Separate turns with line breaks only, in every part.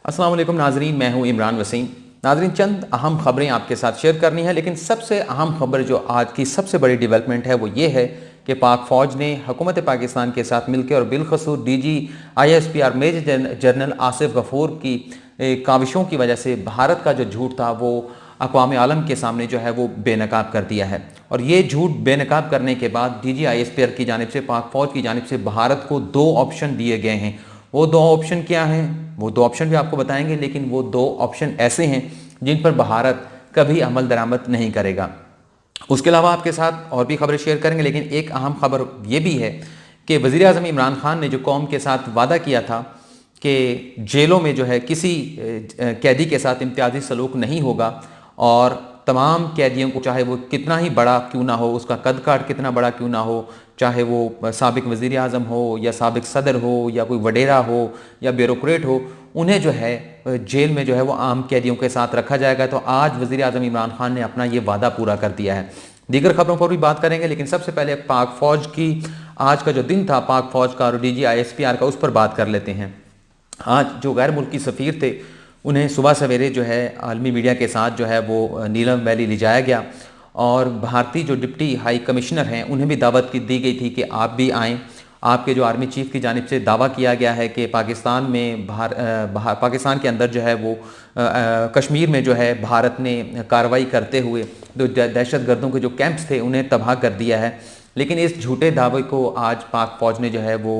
अस्सलाम वालेकुम नाजरीन, मैं हूं इमरान वसीम। नाजरीन, चंद अहम खबरें आपके साथ शेयर करनी है, लेकिन सबसे अहम खबर जो आज की सबसे बड़ी डेवलपमेंट है वो ये है कि पाक फ़ौज ने हुकूमत पाकिस्तान के साथ मिलकर और बिलखसूस DG ISPR major general Asif Ghafoor की काविशों की वजह से भारत का जो झूठ था वो अक़वाम आलम के सामने जो है वो बेनकाब कर दिया है। और ये झूठ बेनकाब करने के बाद DG ISPR की जानिब से, पाक फ़ौज की जानिब से भारत को 2 ऑप्शन दिए गए हैं। वो 2 ऑप्शन क्या हैं, वो 2 ऑप्शन भी आपको बताएंगे, लेकिन वो 2 ऑप्शन ऐसे हैं जिन पर भारत कभी अमल दरामद नहीं करेगा। उसके अलावा आपके साथ और भी खबरें शेयर करेंगे, लेकिन एक अहम खबर ये भी है कि वज़ीर आज़म इमरान खान ने जो कौम के साथ वादा किया था कि जेलों में जो है किसी कैदी के साथ इम्तियाजी सलूक नहीं होगा और तमाम कैदियों को, चाहे वो कितना ही बड़ा क्यों ना हो, उसका कद काठ कितना बड़ा क्यों ना हो, चाहे वो साबिक वज़ीर आज़म हो या साबिक सदर हो या कोई वडेरा हो या ब्यूरोक्रेट हो, उन्हें जो है जेल में जो है वो आम कैदियों के साथ रखा जाएगा। तो आज वज़ीर आज़म इमरान खान ने अपना ये वादा पूरा कर दिया है। दीगर खबरों पर भी बात करेंगे, लेकिन सबसे पहले पाक फ़ौज की आज का जो दिन था, पाक फ़ौज का और DG ISPR का, उस पर बात कर लेते हैं। आज जो गैर मुल्की सफ़ीर थे उन्हें सुबह सवेरे जो है आलमी मीडिया के साथ जो है वो नीलम वैली ले जाया गया और भारतीय जो डिप्टी हाई कमिश्नर हैं उन्हें भी दावत दी गई थी कि आप भी आएँ। आपके जो आर्मी चीफ की जानिब से दावा किया गया है कि पाकिस्तान में पाकिस्तान के अंदर जो है वो कश्मीर में जो है भारत ने कार्रवाई करते हुए जो दहशत गर्दों के जो कैंप्स थे उन्हें तबाह कर दिया है। लेकिन इस झूठे दावे को आज पाक फ़ौज ने जो है वो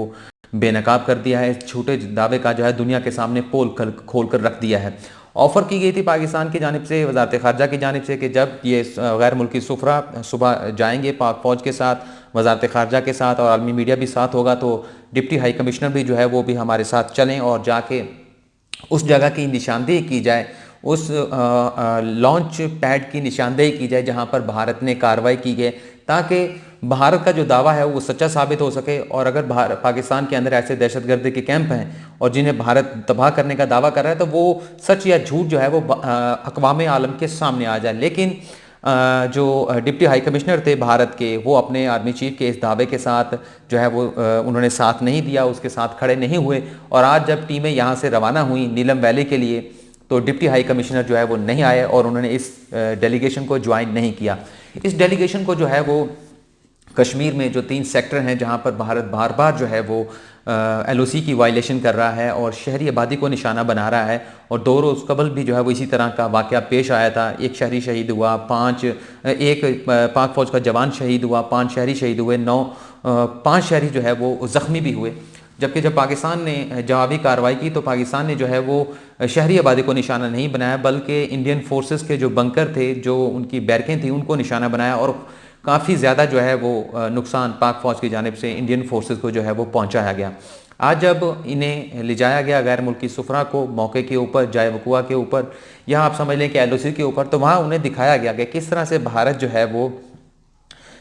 बेनकाब कर दिया है। इस झूठे दावे का जो है दुनिया के सामने पोल खोल कर रख दिया है। ऑफ़र की गई थी पाकिस्तान की जानिब से, वज़ारत ख़ारजा की जानिब से, कि जब ये गैर मुल्की सुफरा सुबह जाएंगे पाक फ़ौज के साथ, वज़ारत ख़ारजा के साथ और आलमी मीडिया भी साथ होगा, तो डिप्टी हाई कमिश्नर भी जो है वो भी हमारे साथ चलें और जाके उस जगह की निशानदेही की जाए, उस लॉन्च पैड की निशानदेही की जाए जहां पर भारत ने कार्रवाई की है, ताकि भारत का जो दावा है वो सच्चा साबित हो सके। और अगर पाकिस्तान के अंदर ऐसे दहशतगर्दी के कैंप हैं और जिन्हें भारत तबाह करने का दावा कर रहा है, तो वो सच या झूठ जो है वो अक़वाम आलम के सामने आ जाए। लेकिन जो डिप्टी हाई कमिश्नर थे भारत के, वो अपने आर्मी चीफ के इस दावे के साथ जो है वो उन्होंने साथ नहीं दिया, उसके साथ खड़े नहीं हुए। और आज जब टीमें यहाँ से रवाना हुई नीलम वैली के लिए, तो डिप्टी हाई कमिश्नर जो है वो नहीं आए और उन्होंने इस डेलीगेशन को ज्वाइन नहीं किया। इस डेलीगेशन को जो है वो कश्मीर में जो 3 सेक्टर हैं जहां पर भारत बार बार जो है वो LOC की वायलेशन कर रहा है और शहरी आबादी को निशाना बना रहा है, और 2 रोज़ कबल भी जो है वो इसी तरह का वाक़या पेश आया था। एक शहरी शहीद हुआ, एक पाक फ़ौज का जवान शहीद हुआ, 5 शहरी शहीद हुए, 5 शहरी जो है वो ज़ख्मी भी हुए। जबकि जब पाकिस्तान ने जवाबी कार्रवाई की तो पाकिस्तान ने जो है वो शहरी आबादी को निशाना नहीं बनाया, बल्कि इंडियन फोर्सेस के जो बंकर थे, जो उनकी बैरकें थी, उनको निशाना बनाया और काफ़ी ज़्यादा जो है वो नुकसान पाक फ़ौज की जानिब से इंडियन फोर्सेस को जो है वो पहुंचाया गया। आज जब इन्हें ले जाया गया गैर मुल्की सुफरा को मौके के ऊपर, जाए वकुआ के ऊपर, या आप समझ लें कि LOC के ऊपर, तो वहाँ उन्हें दिखाया गया कि किस तरह से भारत जो है वो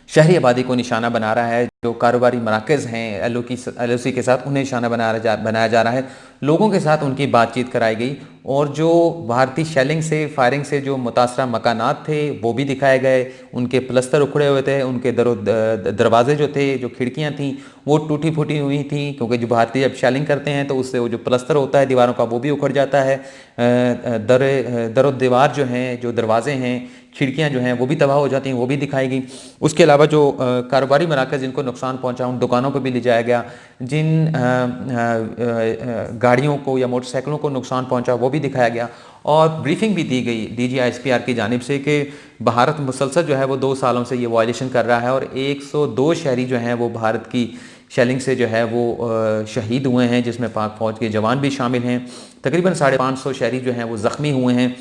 शहरी आबादी को निशाना बना रहा है। जो कारोबारी मराकज़ हैं LOC के साथ, उन्हें निशाना बनाया जा रहा है। लोगों के साथ उनकी बातचीत कराई गई और जो भारतीय शेलिंग से, फायरिंग से जो मुतासरा मकानात थे वो भी दिखाए गए। उनके प्लस्तर उखड़े हुए थे, उनके दरवाजे जो थे, जो खिड़कियां थीं, वो टूटी फूटी हुई थी, क्योंकि जो भारतीय जब शेलिंग करते हैं तो उससे वो जो प्लस्तर होता है दीवारों का वो भी उखड़ जाता है। दर दीवार जो हैं, जो दरवाजे हैं, खिड़कियां जो हैं वो भी तबाह हो जाती हैं, वो भी दिखाई गई। उसके अलावा जो कारोबारी मराकज़ जिनको नुकसान पहुंचा, उन दुकानों पर भी ले जाया गया। जिन गाड़ियों को या मोटरसाइकिलों को नुकसान पहुंचा वो भी दिखाया गया। और ब्रीफिंग भी दी गई DG ISPR की जानिब से कि भारत मुसलसल जो है वो 2 सालों से ये वायलेशन कर रहा है और 102 शहरी जो हैं वो भारत की शेलिंग से जो है वो शहीद हुए हैं, जिसमें पाक फ़ौज के जवान भी शामिल हैं। तकरीबन 550 शहरी जो हैं वो ज़ख्मी हुए हैं।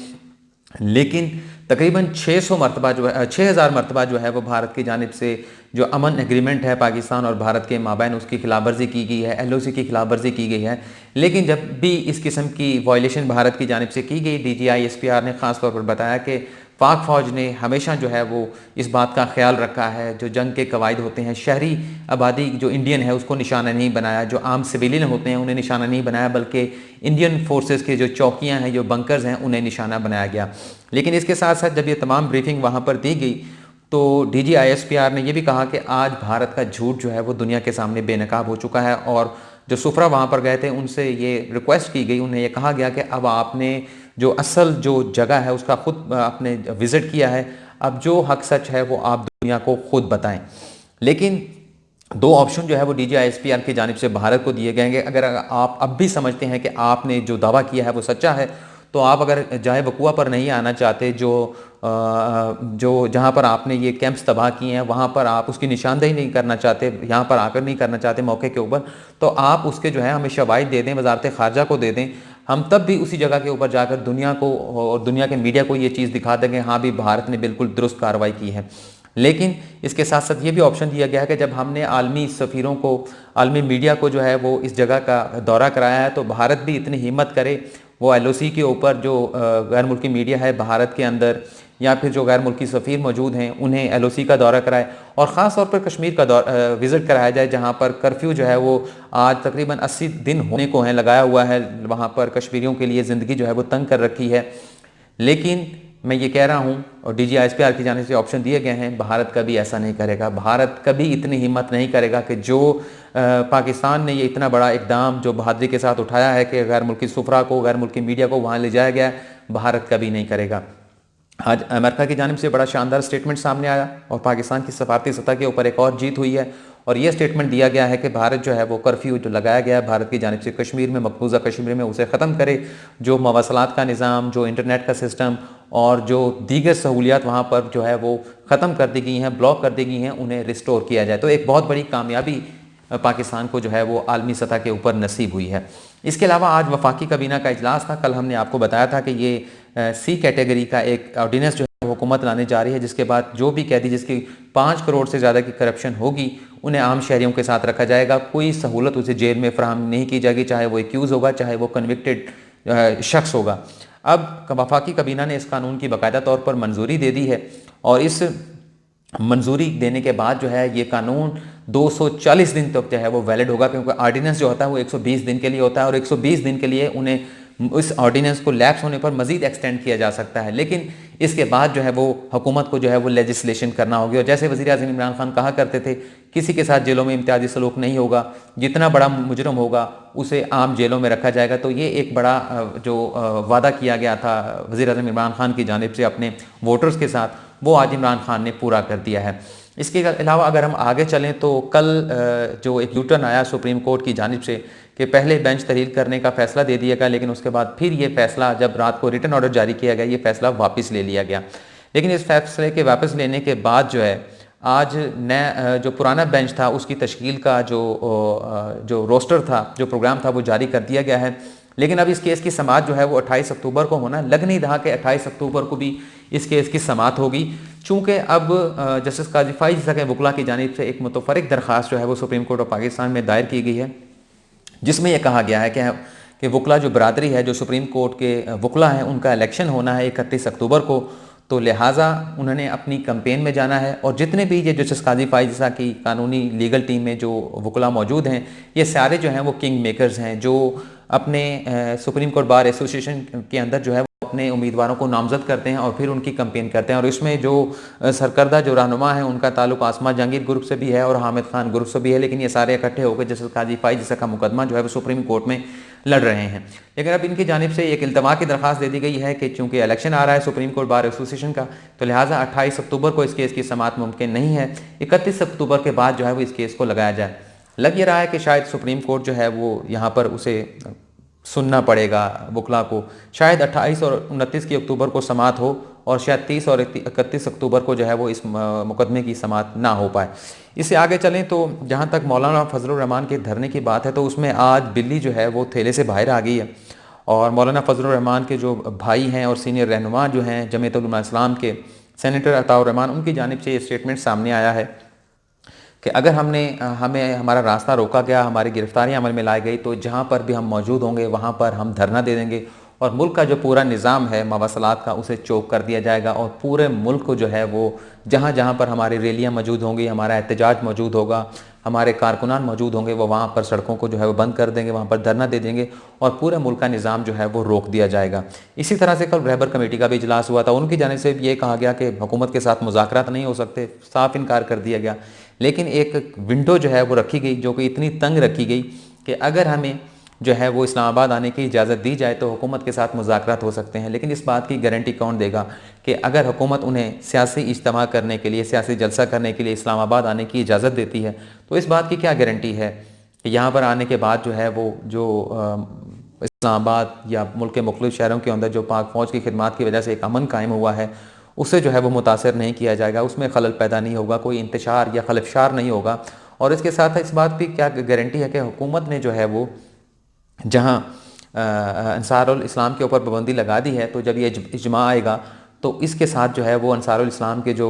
लेकिन तकरीबन 6,000 मरतबा जो है वो भारत की जानिब से जो अमन एग्रीमेंट है पाकिस्तान और भारत के माबैन, उसकी खिलाफवर्जी की गई है, LOC की खिलाफवर्जी की गई है। लेकिन जब भी इस किस्म की वायलेशन भारत की जानिब से की गई, DG ISPR ने ख़ास तौर पर बताया कि पाक फ़ौज ने हमेशा जो है वो इस बात का ख्याल रखा है, जो जंग के कवायद होते हैं, शहरी आबादी जो इंडियन है उसको निशाना नहीं बनाया, जो आम सिविलियन होते हैं उन्हें निशाना नहीं बनाया, बल्कि इंडियन फोर्सेस के जो चौकियां हैं, जो बंकर्स हैं, उन्हें निशाना बनाया गया। लेकिन इसके साथ साथ जब ये तमाम ब्रीफिंग वहाँ पर दी गई तो DG ISPR ने यह भी कहा कि आज भारत का झूठ जो है वो दुनिया के सामने बेनकाब हो चुका है और जो सुफरा वहाँ पर गए थे उनसे ये रिक्वेस्ट की गई, उन्हें ये कहा गया कि अब आपने जो असल जो जगह है उसका खुद आपने विज़िट किया है, अब जो हक सच है वो आप दुनिया को खुद बताएं। लेकिन दो ऑप्शन जो है वो DGISPR की जानिब से भारत को दिए गए हैं। अगर आप अब भी समझते हैं कि आपने जो दावा किया है वो सच्चा है, तो आप अगर जाए वकुआ पर नहीं आना चाहते, जो जहाँ पर आपने ये कैंप्स तबाह किए हैं वहाँ पर आप उसकी निशानदेही नहीं करना चाहते, यहाँ पर आकर नहीं करना चाहते मौके के ऊपर, तो आप उसके जो है हमें शवाहिद दे दें, वजारत ख़ारजा को दे दें। हम तब भी उसी जगह के ऊपर जाकर दुनिया को और दुनिया के मीडिया को ये चीज़ दिखा देंगे, हाँ भी भारत ने बिल्कुल दुरुस्त कार्रवाई की है। लेकिन इसके साथ साथ ये भी ऑप्शन दिया गया है कि जब हमने आलमी सफ़ीरों को, आलमी मीडिया को जो है वो इस जगह का दौरा कराया है, तो भारत भी इतनी हिम्मत करे, वो LOC के ऊपर जो गैर मुल्की मीडिया है भारत के अंदर या फिर जो गैर मुल्की सफ़ीर मौजूद हैं उन्हें LOC का दौरा कराए, और ख़ास तौर पर कश्मीर का विज़िट कराया जाए, जहाँ पर कर्फ्यू जो है वो आज तकरीबन 80 दिन होने को है लगाया हुआ है। वहाँ पर कश्मीरियों के लिए ज़िंदगी जो है वो तंग कर रखी है। लेकिन मैं ये कह रहा हूँ, और DGISPR की जानिब से ऑप्शन दिए गए हैं, भारत कभी ऐसा नहीं करेगा। भारत कभी इतनी हिम्मत नहीं करेगा कि जो पाकिस्तान ने ये इतना बड़ा इकदाम जो बहादुरी के साथ उठाया है कि गैर मुल्की सुफरा को, गैर मुल्की मीडिया को वहाँ ले जाया गया, भारत कभी नहीं करेगा। आज अमेरिका की जानिब से बड़ा शानदार स्टेटमेंट सामने आया और पाकिस्तान की सफारती सतह के ऊपर एक और जीत हुई है, और ये स्टेटमेंट दिया गया है कि भारत जो है वो कर्फ्यू जो लगाया गया है भारत की जानिब से कश्मीर में, मकबूजा कश्मीर में, उसे ख़त्म करे। जो मवासलात का निज़ाम, जो इंटरनेट का सिस्टम और जो दीगर सहूलियात वहाँ पर जो है वो ख़त्म कर दी गई हैं, ब्लॉक कर दी गई हैं, उन्हें रिस्टोर किया जाए। तो एक बहुत बड़ी कामयाबी पाकिस्तान को जो है वो आलमी सतह के ऊपर नसीब हुई है। इसके अलावा आज वफाकी काबीना का इजलास था। कल हमने आपको बताया था कि ये C कैटेगरी का एक ऑर्डिनेंस जो है हुकूमत लाने जा रही है, जिसके बाद जो भी कैदी जिसकी 5 करोड़ से ज़्यादा की करप्शन होगी उन्हें आम शहरियों के साथ रखा जाएगा। कोई सहूलत उसे जेल में फराहम नहीं की जाएगी, चाहे वो एक्यूज़ होगा, चाहे वो कन्विक्टेड शख्स होगा। अब वफाकी काबीना ने इस कानून की बाकायदा तौर पर मंजूरी दे दी है, और इस मंजूरी देने के बाद जो है ये कानून 240 दिन तक जो है वो वैलिड होगा, क्योंकि ऑर्डिनेंस जो होता है वो 120 दिन के लिए होता है, और 120 दिन के लिए उन्हें इस ऑर्डिनेंस को लैप्स होने पर मजीद एक्सटेंड किया जा सकता है। लेकिन इसके बाद जो है वो हुकूमत को जो है वो लेजिस्लेशन करना होगी, और जैसे वज़ीर आज़म इमरान खान कहा करते थे, किसी के साथ जेलों में इम्तियाजी सलूक नहीं होगा, जितना बड़ा मुजरम होगा उसे आम जेलों में रखा जाएगा। तो ये एक बड़ा जो वादा किया गया था वज़ीर आज़म इमरान खान की जानिब से अपने वोटर्स के साथ, वो आज इमरान खान ने पूरा कर दिया है। इसके अलावा अगर हम आगे चलें तो कल जो एक यूटर्न आया सुप्रीम कोर्ट की जानिब से कि पहले बेंच तहलील करने का फैसला दे दिया गया, लेकिन उसके बाद फिर ये फैसला जब रात को रिटन ऑर्डर जारी किया गया, ये फैसला वापस ले लिया गया। लेकिन इस फैसले के वापस लेने के बाद जो है आज नया जो पुराना बेंच था उसकी तश्कील का जो रोस्टर था, जो प्रोग्राम था, वो जारी कर दिया गया है। लेकिन अब इस केस की समाअत जो है वो 28 अक्टूबर को होना लग नहीं रहा कि 28 अक्टूबर को भी इस केस की समाअत होगी, चूँकि अब जस्टिस काजी फाइज ईसा के वकला की जानिब से एक मुतफरिक दरख्वास्त जो है वो सुप्रीम कोर्ट ऑफ पाकिस्तान में दायर की गई है, जिसमें यह कहा गया है कि वकला जो बरादरी है, जो सुप्रीम कोर्ट के वकला हैं, उनका इलेक्शन होना है 31 अक्टूबर को, तो लिहाजा उन्होंने अपनी कैंपेन में जाना है। और जितने भी ये जस्टिस काजी फाइज ईसा की कानूनी लीगल टीम में जो वकला मौजूद हैं, ये सारे जो हैं वो किंग मेकर्स हैं, जो अपने सुप्रीम कोर्ट बार एसोसिएशन के अंदर जो है वो अपने उम्मीदवारों को नामजद करते हैं और फिर उनकी कैंपेन करते हैं। और इसमें जो सरकर्दा जो रहनुमा है उनका ताल्लुक आसमा जहांगीर ग्रुप से भी है और हामिद खान ग्रुप से भी है, लेकिन ये सारे इकट्ठे होकर जस्टिस काजी फाइज ईसा का मुकदमा जो है वो सुप्रीम कोर्ट में लड़ रहे हैं। लेकिन अब इनकी जानिब से एक इल्तमा की दरख्वास्त दे दी गई है कि चूंकि इलेक्शन आ रहा है सुप्रीम कोर्ट बार एसोसिएशन का, तो लिहाजा 28 अक्टूबर को इस केस की समाअत मुमकिन नहीं है। 31 अक्टूबर के बाद जो है वो इस केस को लगाया जाए। लग ये रहा है कि शायद सुप्रीम कोर्ट जो है वो यहाँ पर उसे सुनना पड़ेगा वकला को। शायद 28 और 29 की अक्टूबर को समाअत हो और शायद 30 और 31 अक्टूबर को जो है वो इस मुकदमे की समाअत ना हो पाए। इससे आगे चलें तो जहाँ तक मौलाना फजलुर रहमान के धरने की बात है, तो उसमें आज बिल्ली जो है वो थैले से बाहर आ गई है। और मौलाना फजलुर रहमान के जो भाई हैं और सीनियर रहनुमा जो हैं जमीयत उलमा इस्लाम के, सेनेटर अताउर रहमान, उनकी जानिब से ये स्टेटमेंट सामने आया है कि अगर हमें हमारा रास्ता रोका गया, हमारी गिरफ्तारी अमल में लाई गई, तो जहाँ पर भी हम मौजूद होंगे वहाँ पर हम धरना दे देंगे और मुल्क का जो पूरा निज़ाम है मवासलात का उसे चोक कर दिया जाएगा। और पूरे मुल्क को जो है वो जहाँ जहाँ पर हमारी रैलियाँ मौजूद होंगी, हमारा एहतजाज मौजूद होगा, हमारे कारकुनान मौजूद होंगे, वो वहाँ पर सड़कों को जो है वो बंद कर देंगे, वहाँ पर धरना दे देंगे और पूरे मुल्क का निज़ाम जो है वो रोक दिया जाएगा। इसी तरह से कल रहबर कमेटी का भी इजलास हुआ था, उनकी जानिब से ये कहा गया कि हुकूमत के साथ मुज़ाकरात नहीं हो सकते, साफ इनकार कर दिया गया। लेकिन एक विंडो जो है वो रखी गई, जो कि इतनी तंग रखी गई कि अगर हमें जो है वो इस्लामाबाद आने की इजाज़त दी जाए तो हुकूमत के साथ मुज़ाकरात हो सकते हैं, लेकिन इस बात की गारंटी कौन देगा कि अगर हुकूमत उन्हें सियासी इज्तिमा करने के लिए, सियासी जलसा करने के लिए इस्लामाबाद आने की इजाज़त देती है, तो इस बात की क्या गारंटी है कि यहाँ पर आने के बाद जो है वो जो इस्लामाबाद या मुल्क के मुख्तलिफ़ शहरों के अंदर जो पाक फ़ौज की खिदमत की वजह से एक अमन कायम हुआ है उससे जो है वो मुतासर नहीं किया जाएगा, उसमें खलल पैदा नहीं होगा, कोई इंतशार या खलफशार नहीं होगा। और इसके साथ इस बात की क्या गारंटी है कि हुकूमत ने जो है वो जहाँ अंसारुल इस्लाम के ऊपर पाबंदी लगा दी है, तो जब ये इज्मा आएगा तो इसके साथ जो है वो अंसारुल इस्लाम के जो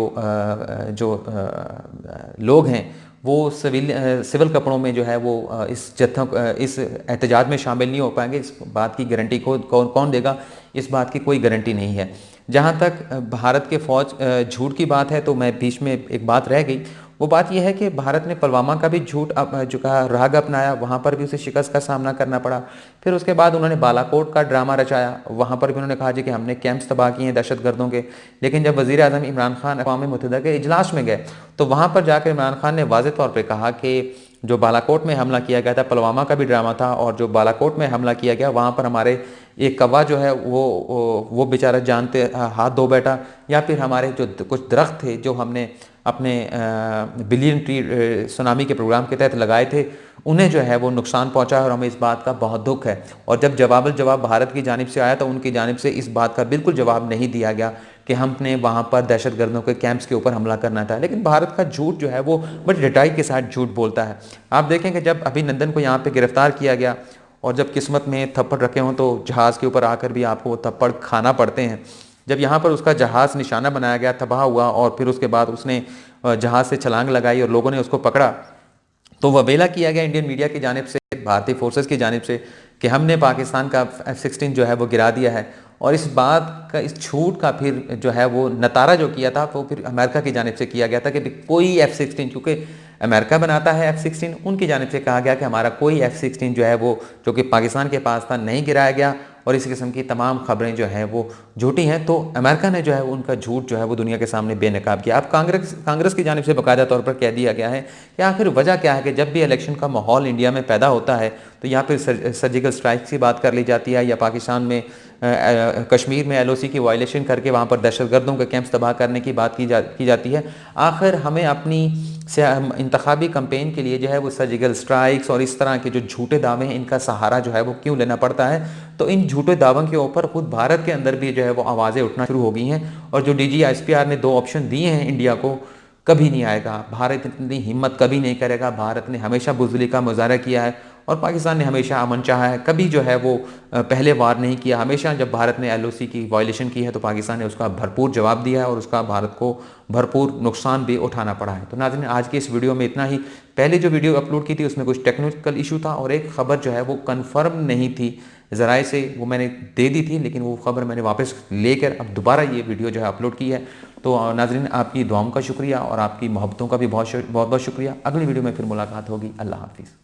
लोग हैं वो सिविल कपड़ों में जो है वो इस एहतजाज में शामिल नहीं हो पाएंगे। इस बात की गारंटी कौन देगा? इस बात की कोई गारंटी नहीं है। जहाँ तक भारत के फ़ौज झूठ की बात है, तो मैं बीच में एक बात रह गई, वो बात यह है कि भारत ने पुलवामा का भी झूठ जो कहा राग अपनाया, वहाँ पर भी उसे शिकस्त का सामना करना पड़ा। फिर उसके बाद उन्होंने बालाकोट का ड्रामा रचाया, वहाँ पर भी उन्होंने कहा जी कि हमने कैंप्स तबाह किए हैं दहशतगर्दों के। लेकिन जब वज़ीर आज़म इमरान खान अक़वाम मुत्तहिदा के इजलास में गए तो वहाँ पर जाकर इमरान खान ने वाज़ेह तौर पर कहा कि जो बालाकोट में हमला किया गया था, पुलवामा का भी ड्रामा था, और जो बालाकोट में हमला किया गया वहाँ पर हमारे एक कौवा जो है वो बेचारा जानते हाथ धो बैठा, या फिर हमारे जो कुछ दरख्त थे जो हमने अपने बिलियन ट्री सुनामी के प्रोग्राम के तहत लगाए थे, उन्हें जो है वो नुकसान पहुंचा है और हमें इस बात का बहुत दुख है। और जब जवाब भारत की जानिब से आया तो उनकी जानिब से इस बात का बिल्कुल जवाब नहीं दिया गया कि हमने वहाँ पर दहशतगर्दों के कैंप्स के ऊपर हमला करना था। लेकिन भारत का झूठ जो है वो बड़ी डटाई के साथ झूठ बोलता है। आप देखें कि जब अभिनंदन को यहाँ पर गिरफ्तार किया गया और जब किस्मत में थप्पड़ रखे हों तो जहाज़ के ऊपर आकर भी आपको वो थप्पड़ खाना पड़ते हैं। जब यहाँ पर उसका जहाज़ निशाना बनाया गया, तबाह हुआ, और फिर उसके बाद उसने जहाज़ से छलांग लगाई और लोगों ने उसको पकड़ा, तो ववेला किया गया इंडियन मीडिया की जानिब से, भारतीय फोर्सेस की जानिब से, कि हमने पाकिस्तान का F-16 जो है वो गिरा दिया है। और इस बात का, इस झूठ का फिर जो है वो नतारा जो किया था वो फिर अमेरिका की जानिब से किया गया था कि कोई F-16, क्योंकि अमेरिका बनाता है F-16, उनकी जानिब से कहा गया कि हमारा कोई F-16 जो है वो जो कि पाकिस्तान के पास था नहीं गिराया गया, और इस किस्म की तमाम खबरें जो हैं वो झूठी हैं। तो अमेरिका ने जो है उनका झूठ जो है वो दुनिया के सामने बेनकाब किया। अब कांग्रेस की जानिब से बाकायदा तौर पर कह दिया गया है कि आखिर वजह क्या है कि जब भी इलेक्शन का माहौल इंडिया में पैदा होता है तो यहाँ पर सर्जिकल स्ट्राइक्स की बात कर ली जाती है, या पाकिस्तान में कश्मीर में LOC की वायलेशन करके वहाँ पर दहशतगर्दों के कैंप्स तबाह करने की बात की जाती है। आखिर हमें अपनी इंतखाबी कैंपेन के लिए जो है वो सर्जिकल स्ट्राइक्स और इस तरह के जो झूठे दावे हैं इनका सहारा जो है वो क्यों लेना पड़ता है? तो इन झूठे दावों के ऊपर खुद भारत के अंदर भी जो है वो आवाज़ें उठना शुरू हो गई हैं, और जो DG ISPR ने 2 ऑप्शन दिए हैं इंडिया को, कभी नहीं आएगा। भारत इतनी हिम्मत कभी नहीं करेगा। भारत ने हमेशा बुज़दिली का मुजाहरा किया है और पाकिस्तान ने हमेशा अमन चाहा है, कभी जो है वो पहले वार नहीं किया। हमेशा जब भारत ने LOC की वायलेशन की है तो पाकिस्तान ने उसका भरपूर जवाब दिया है और उसका भारत को भरपूर नुकसान भी उठाना पड़ा है। तो नाज़रीन, आज की इस वीडियो में इतना ही। पहले जो वीडियो अपलोड की थी उसमें कुछ टेक्निकल इशू था और एक ख़बर जो है वो कन्फर्म नहीं थी ज़राए से, वो मैंने दे दी थी, लेकिन वो ख़बर मैंने वापस लेकर अब दोबारा ये वीडियो जो है अपलोड की है। तो नाज़रीन, आपकी दुआओं का शुक्रिया और आपकी मोहब्बतों का भी बहुत बहुत शुक्रिया। अगली वीडियो में फिर मुलाकात होगी। अल्लाह हाफिज़।